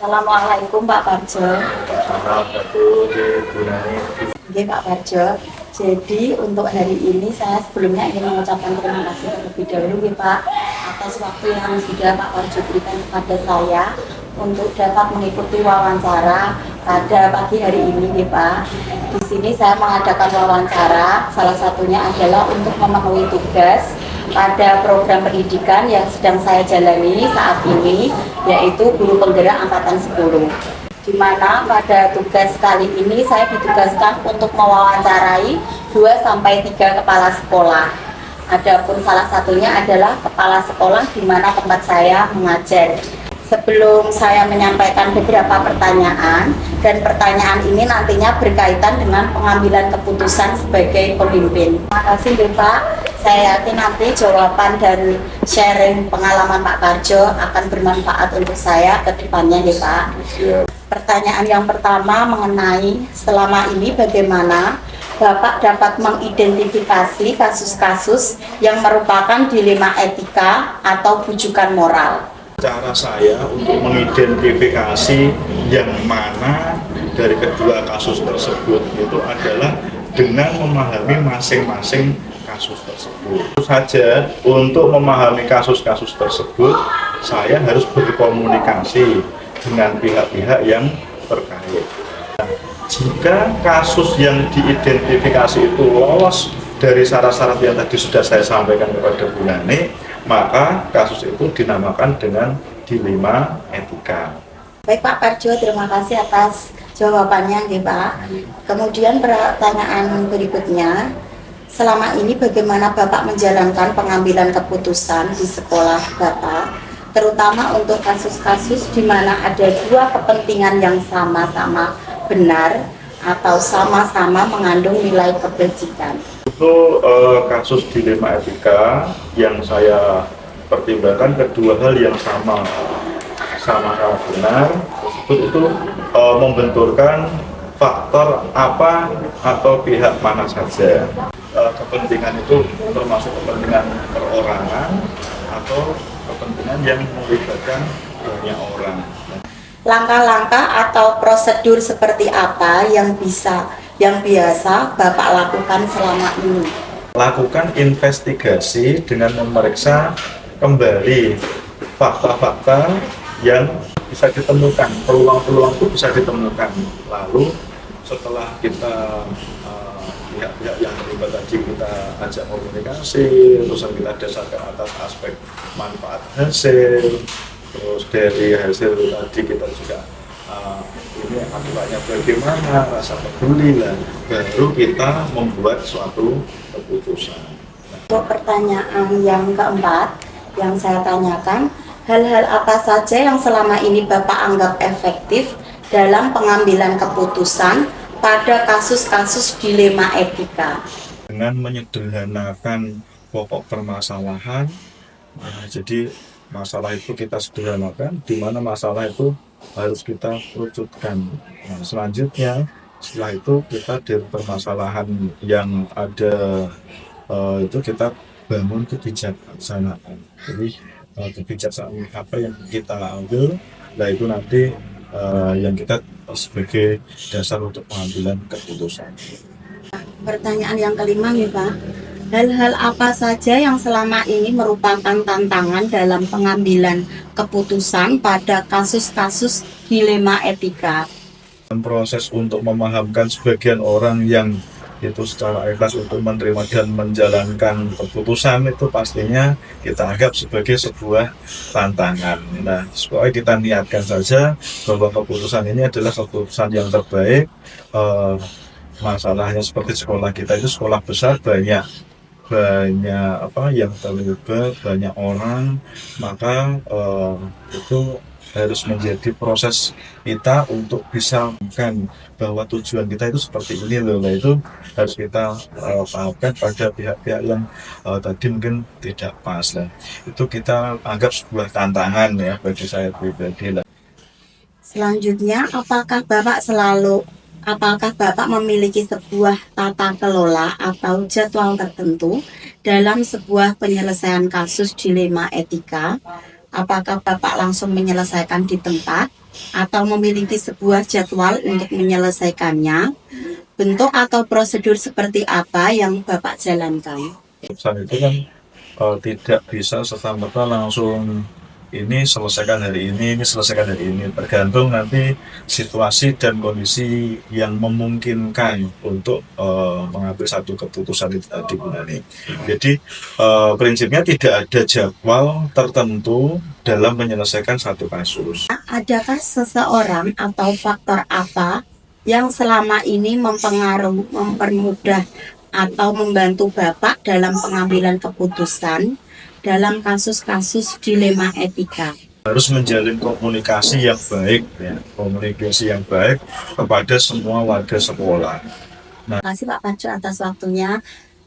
Assalamualaikum Pak Parjo. Assalamualaikum. Oke Pak Parjo. Jadi untuk hari ini saya sebelumnya ingin mengucapkan terima kasih terlebih dahulu ya Pak atas waktu yang sudah Pak Parjo berikan kepada saya untuk dapat mengikuti wawancara pada pagi hari ini ya Pak. Di sini saya mengadakan wawancara, salah satunya adalah untuk memenuhi tugas pada program pendidikan yang sedang saya jalani saat ini, yaitu guru penggerak angkatan 10. Di mana pada tugas kali ini saya ditugaskan untuk mewawancarai 2-3 kepala sekolah. Adapun salah satunya adalah kepala sekolah di mana tempat saya mengajar. Sebelum saya menyampaikan beberapa pertanyaan, dan pertanyaan ini nantinya berkaitan dengan pengambilan keputusan sebagai pemimpin. Terima kasih ya Pak. Saya yakin nanti jawaban dan sharing pengalaman Pak Parjo akan bermanfaat untuk saya ke depannya ya Pak. Pertanyaan yang pertama mengenai selama ini bagaimana Bapak dapat mengidentifikasi kasus-kasus yang merupakan dilema etika atau bujukan moral. Cara saya untuk mengidentifikasi yang mana dari kedua kasus tersebut itu adalah dengan memahami masing-masing kasus tersebut. Tentu saja untuk memahami kasus-kasus tersebut saya harus berkomunikasi dengan pihak-pihak yang terkait. Jika kasus yang diidentifikasi itu lolos dari syarat-syarat yang tadi sudah saya sampaikan kepada Bu Nani, maka kasus itu dinamakan dengan dilema etika. Baik Pak Parjo, terima kasih atas jawabannya ya Pak. Kemudian pertanyaan berikutnya, selama ini bagaimana Bapak menjalankan pengambilan keputusan di sekolah Bapak, terutama untuk kasus-kasus di mana ada dua kepentingan yang sama-sama benar atau sama-sama mengandung nilai kebajikan. Itu kasus dilema etika yang saya pertimbangkan kedua hal yang sama-sama benar tersebut itu membenturkan faktor apa atau pihak mana saja. Kepentingan itu termasuk kepentingan perorangan atau kepentingan yang melibatkan banyak orang. Langkah-langkah atau prosedur seperti apa yang biasa Bapak lakukan selama ini? Lakukan investigasi dengan memeriksa kembali fakta-fakta yang bisa ditemukan, peluang-peluang itu bisa ditemukan. Lalu setelah kita pihak-pihak yang terlibat tadi kita ajak komunikasi, terus kita dasarkan atas aspek manfaat hasil, terus dari hasil tadi kita juga ini akibatnya bagaimana, rasa peduli lah, baru kita membuat suatu keputusan. Untuk pertanyaan yang keempat yang saya tanyakan, hal-hal apa saja yang selama ini Bapak anggap efektif dalam pengambilan keputusan pada kasus-kasus dilema etika? Dengan menyederhanakan pokok permasalahan, jadi masalah itu kita sederhanakan, di mana masalah itu harus kita kerucutkan. Selanjutnya setelah itu kita dari permasalahan yang ada itu kita bangun kebijaksanaan. Jadi kebijaksanaan apa yang kita ambil, nah itu nanti yang kita sebagai dasar untuk pengambilan keputusan. Pertanyaan yang kelima nih Pak, hal-hal apa saja yang selama ini merupakan tantangan dalam pengambilan keputusan pada kasus-kasus dilema etika? Proses untuk memahamkan sebagian orang yang itu secara ikhlas untuk menerima dan menjalankan keputusan itu pastinya kita anggap sebagai sebuah tantangan. Nah, supaya kita niatkan saja bahwa keputusan ini adalah keputusan yang terbaik. Masalahnya seperti sekolah kita itu sekolah besar, banyak apa yang terlibat, banyak orang, maka itu harus menjadi proses kita untuk bisa mengatakan bahwa tujuan kita itu seperti ini loh. Nah, itu harus kita pahamkan pada pihak-pihak yang tadi mungkin tidak pas lah. Itu kita anggap sebuah tantangan ya bagi saya pribadi lah. Selanjutnya, apakah Bapak memiliki sebuah tata kelola atau jadwal tertentu dalam sebuah penyelesaian kasus dilema etika? Apakah Bapak langsung menyelesaikan di tempat atau memiliki sebuah jadwal untuk menyelesaikannya? Bentuk atau prosedur seperti apa yang Bapak jalankan? Keputusan itu kan tidak bisa serta-merta langsung ini selesaikan hari ini selesaikan hari ini, tergantung nanti situasi dan kondisi yang memungkinkan untuk mengambil satu keputusan itu tadi Bu Nani. Jadi prinsipnya tidak ada jadwal tertentu dalam menyelesaikan satu kasus. Adakah seseorang atau faktor apa yang selama ini mempermudah atau membantu Bapak dalam pengambilan keputusan dalam kasus-kasus dilema etika? Harus menjalin komunikasi yang baik, ya, komunikasi yang baik kepada semua warga sekolah. Terima kasih Pak Pancu atas waktunya.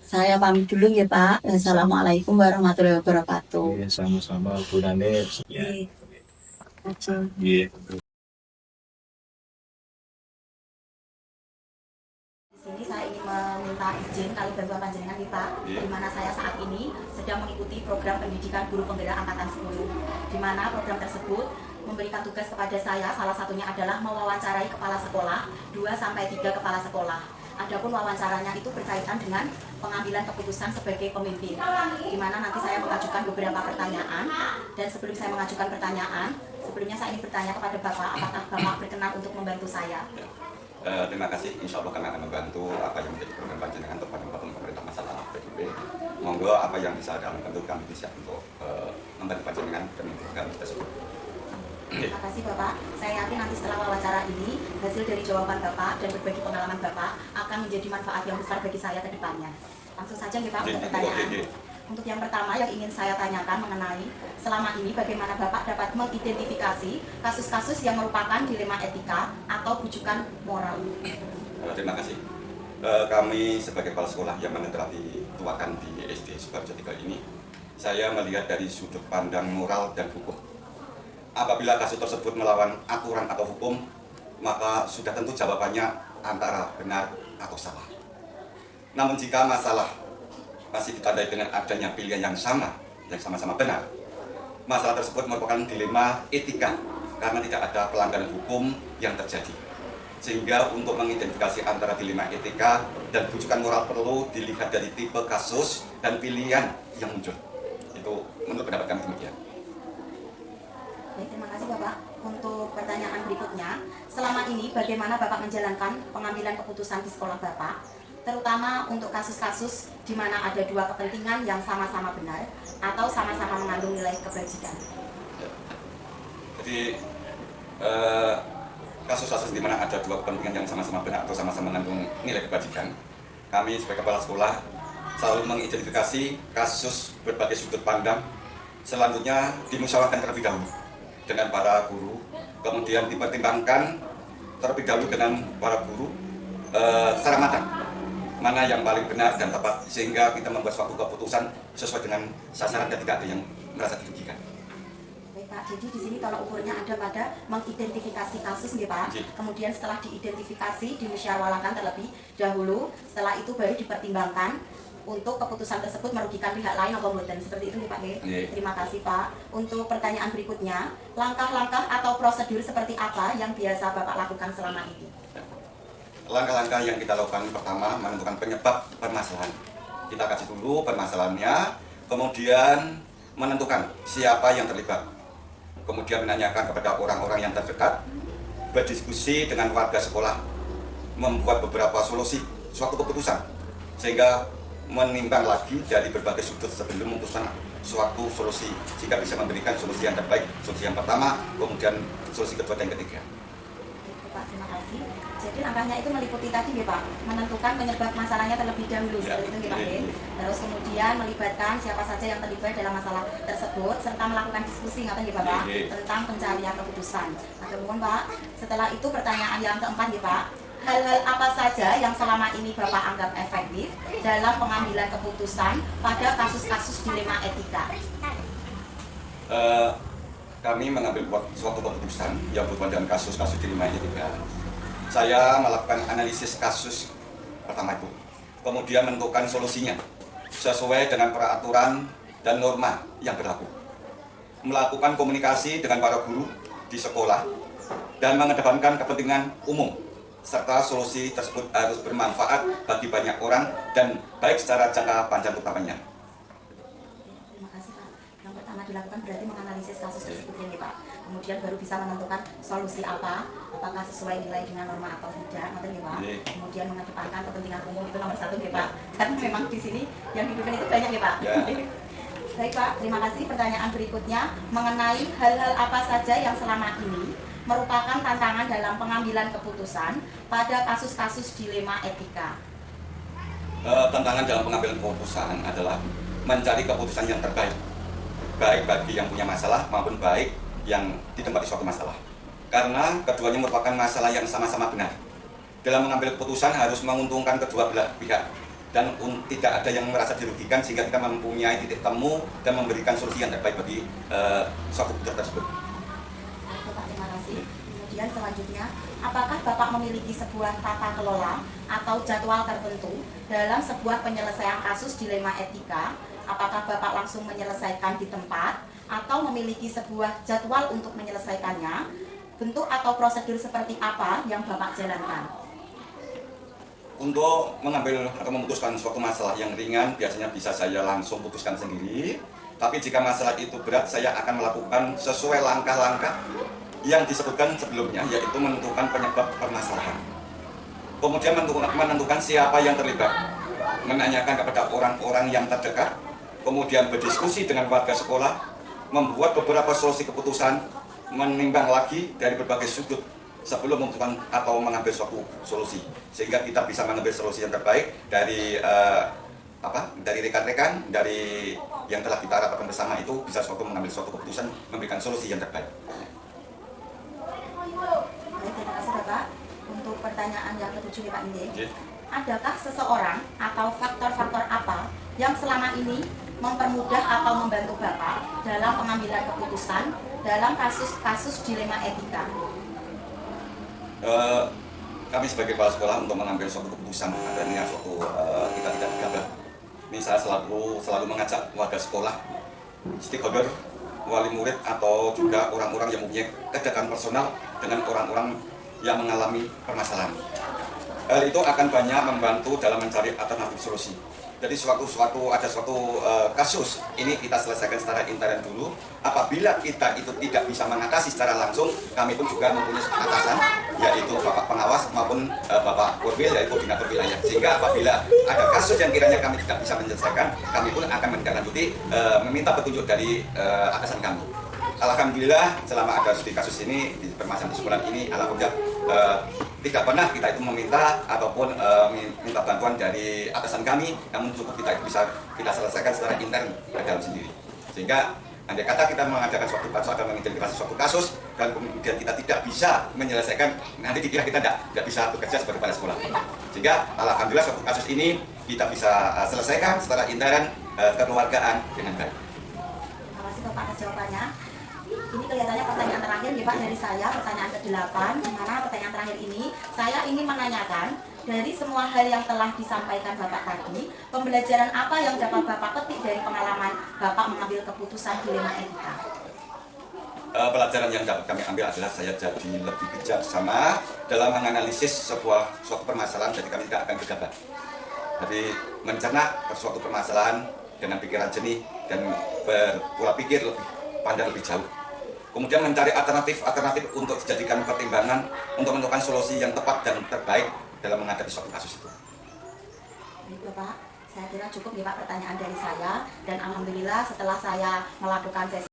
Saya pamit dulu ya Pak. Assalamualaikum warahmatullahi wabarakatuh. Iya, sama-sama Bu Nani. Ya. Iya. Di sini saya ingin meminta izin kali bantuan panjenengan nih Pak, di mana saya saat ini sedang mengikuti program pendidikan guru penggerak angkatan 10, di mana program tersebut memberikan tugas kepada saya, salah satunya adalah mewawancarai kepala sekolah, 2-3 kepala sekolah. Adapun wawancaranya itu berkaitan dengan pengambilan keputusan sebagai pemimpin, di mana nanti saya mengajukan beberapa pertanyaan, dan sebelum saya mengajukan pertanyaan, sebelumnya saya ingin bertanya kepada Bapak, apakah Bapak berkenan untuk membantu saya? Terima kasih, insya Allah kami akan membantu apa yang menjadi program panjenengan untuk pemerintah masalah PDB. Monggo apa yang bisa kami bantu, kami bisa untuk membantu panjenengan dan program tersebut. Terima kasih Bapak. Saya yakin nanti setelah wawancara ini, hasil dari jawaban Bapak dan berbagi pengalaman Bapak akan menjadi manfaat yang besar bagi saya ke depannya. Langsung saja nih Pak untuk pertanyaan. Untuk yang pertama yang ingin saya tanyakan mengenai selama ini bagaimana Bapak dapat mengidentifikasi kasus-kasus yang merupakan dilema etika atau bujukan moral. Terima kasih. Kami sebagai kepala sekolah yang telah dituakan di SD Sukarjo 3 ini, saya melihat dari sudut pandang moral dan hukum. Apabila kasus tersebut melawan aturan atau hukum, maka sudah tentu jawabannya antara benar atau salah. Namun jika masalah masih ditandai dengan adanya pilihan yang sama-sama benar, masalah tersebut merupakan dilema etika karena tidak ada pelanggaran hukum yang terjadi. Sehingga untuk mengidentifikasi antara dilema etika dan bujukan moral perlu dilihat dari tipe kasus dan pilihan yang muncul. Itu menurut pendapat kami demikian. Baik, terima kasih Bapak. Untuk pertanyaan berikutnya, selama ini bagaimana Bapak menjalankan pengambilan keputusan di sekolah Bapak, terutama untuk kasus-kasus di mana ada dua kepentingan yang sama-sama benar atau sama-sama mengandung nilai kebajikan? Jadi kasus-kasus di mana ada dua kepentingan yang sama-sama benar atau sama-sama mengandung nilai kebajikan, kami sebagai kepala sekolah selalu mengidentifikasi kasus berbagai sudut pandang, selanjutnya dimusyawarahkan terlebih dahulu dengan para guru, kemudian dipertimbangkan terlebih dahulu dengan para guru secara matang mana yang paling benar dan tepat, sehingga kita membuat suatu keputusan sesuai dengan sasaran dan tidak ada yang merasa dirugikan. Baik Pak, jadi di sini tolak ukurnya ada pada mengidentifikasi kasus nih Pak. Kemudian setelah diidentifikasi, dimusyawarahkan terlebih dahulu, setelah itu baru dipertimbangkan untuk keputusan tersebut merugikan pihak lain atau bukan, seperti itu nih Pak. Terima kasih Pak. Untuk pertanyaan berikutnya, langkah-langkah atau prosedur seperti apa yang biasa Bapak lakukan selama ini? Langkah-langkah yang kita lakukan pertama menentukan penyebab permasalahan. Kita kaji dulu permasalahannya, kemudian menentukan siapa yang terlibat. Kemudian menanyakan kepada orang-orang yang terdekat, berdiskusi dengan warga sekolah, membuat beberapa solusi, suatu keputusan, sehingga menimbang lagi dari berbagai sudut sebelum memutuskan suatu solusi, jika bisa memberikan solusi yang terbaik, solusi yang pertama, kemudian solusi kedua dan ketiga. Pak, terima kasih. Jadi langkahnya itu meliputi tadi ya Pak, menentukan penyebab masalahnya terlebih dahulu, seperti itu ya Pak. Terus kemudian melibatkan siapa saja yang terlibat dalam masalah tersebut, serta melakukan diskusi ya Pak, tentang pencarian keputusan. Nah, kemudian Pak, setelah itu pertanyaan yang keempat ya Pak, hal-hal apa saja yang selama ini Bapak anggap efektif dalam pengambilan keputusan pada kasus-kasus dilema etika? Kami mengambil suatu keputusan yang berhubungan dengan kasus-kasus dilema etika. Saya melakukan analisis kasus pertama itu, kemudian menentukan solusinya sesuai dengan peraturan dan norma yang berlaku. Melakukan komunikasi dengan para guru di sekolah dan mengedepankan kepentingan umum, serta solusi tersebut harus bermanfaat bagi banyak orang dan baik secara jangka panjang utamanya. Terima kasih Pak. Yang pertama dilakukan berarti menganalisis kasus tersebut ini Pak. Kemudian baru bisa menentukan solusi apa, apakah sesuai nilai dengan norma atau tidak, nanti Pak. Kemudian mengedepankan kepentingan umum itu nomor 1 Pak. Kan memang di sini yang dipimpin itu banyak Pak. Ya. Baik Pak, terima kasih. Pertanyaan berikutnya mengenai hal-hal apa saja yang selama ini merupakan tantangan dalam pengambilan keputusan pada kasus-kasus dilema etika. Tantangan dalam pengambilan keputusan adalah mencari keputusan yang terbaik, baik bagi yang punya masalah maupun baik yang ditempati suatu masalah. Karena keduanya merupakan masalah yang sama-sama benar. Dalam mengambil keputusan harus menguntungkan kedua belah pihak dan tidak ada yang merasa dirugikan sehingga kita mempunyai titik temu dan memberikan solusi yang terbaik bagi suatu keputusan tersebut. Bapak, terima kasih. Kemudian selanjutnya, apakah Bapak memiliki sebuah tata kelola atau jadwal tertentu dalam sebuah penyelesaian kasus dilema etika? Apakah Bapak langsung menyelesaikan di tempat atau memiliki sebuah jadwal untuk menyelesaikannya? Bentuk atau prosedur seperti apa yang Bapak jalankan? Untuk mengambil atau memutuskan suatu masalah yang ringan, biasanya bisa saya langsung putuskan sendiri. Tapi jika masalah itu berat, saya akan melakukan sesuai langkah-langkah yang disebutkan sebelumnya, yaitu menentukan penyebab permasalahan. Kemudian menentukan siapa yang terlibat, menanyakan kepada orang-orang yang terdekat, kemudian berdiskusi dengan warga sekolah, membuat beberapa solusi keputusan, menimbang lagi dari berbagai sudut sebelum memutuskan atau mengambil suatu solusi, sehingga kita bisa mengambil solusi yang terbaik dari dari rekan-rekan, dari yang telah kita rapatkan bersama itu bisa mengambil suatu keputusan, memberikan solusi yang terbaik. Baik, terima kasih Bapak. Untuk pertanyaan yang ke-7 Pak Inde, Oke. adakah seseorang atau faktor-faktor apa yang selama ini mempermudah atau membantu Bapak dalam pengambilan keputusan dalam kasus-kasus dilema etika? Kami sebagai kepala sekolah untuk mengambil suatu keputusan adanya suatu kita tidak gegabah. Ini saya selalu mengajak warga sekolah, stakeholder, wali murid atau juga orang-orang yang mempunyai kedekatan personal dengan orang-orang yang mengalami permasalahan. Hal itu akan banyak membantu dalam mencari alternatif solusi. Jadi ada suatu kasus ini kita selesaikan secara intern dulu. Apabila kita itu tidak bisa mengatasi secara langsung, kami pun juga mempunyai atasan, yaitu Bapak Pengawas maupun Bapak Korwil, yaitu koordinator wilayah. Sehingga apabila ada kasus yang kiranya kami tidak bisa menyelesaikan, kami pun akan menindaklanjuti meminta petunjuk dari atasan kami. Alhamdulillah selama ada studi kasus ini di permasalahan di sekolah ini, alhamdulillah tidak pernah kita itu meminta ataupun minta bantuan dari atasan kami, namun cukup kita itu bisa kita selesaikan secara intern dalam sendiri. Sehingga andai kata kita mengadakan suatu kasus atau mengidentifikasi suatu kasus dan kemudian kita tidak bisa menyelesaikan, nanti dikira kita tidak bisa bekerja sebagai kepala sekolah. Sehingga alhamdulillah suatu kasus ini kita bisa selesaikan secara intern kekeluargaan dengan baik. Terima kasih Bapak atas jawabannya. Ini kelihatannya pertanyaan terakhir ya Pak dari saya, pertanyaan ke-8, di mana pertanyaan terakhir ini saya ingin menanyakan dari semua hal yang telah disampaikan Bapak tadi, pembelajaran apa yang dapat Bapak petik dari pengalaman Bapak mengambil keputusan dilema etika? Pelajaran yang dapat kami ambil adalah saya jadi lebih bijaksana dalam menganalisis suatu permasalahan, jadi kami tidak akan gegabah. Jadi mencerna suatu permasalahan dengan pikiran jernih dan berpola pikir lebih pandang lebih jauh. Kemudian mencari alternatif untuk dijadikan pertimbangan untuk menentukan solusi yang tepat dan terbaik dalam menghadapi suatu kasus itu. Baik Bapak, saya kira cukup ya Pak pertanyaan dari saya, dan alhamdulillah setelah saya melakukan sesi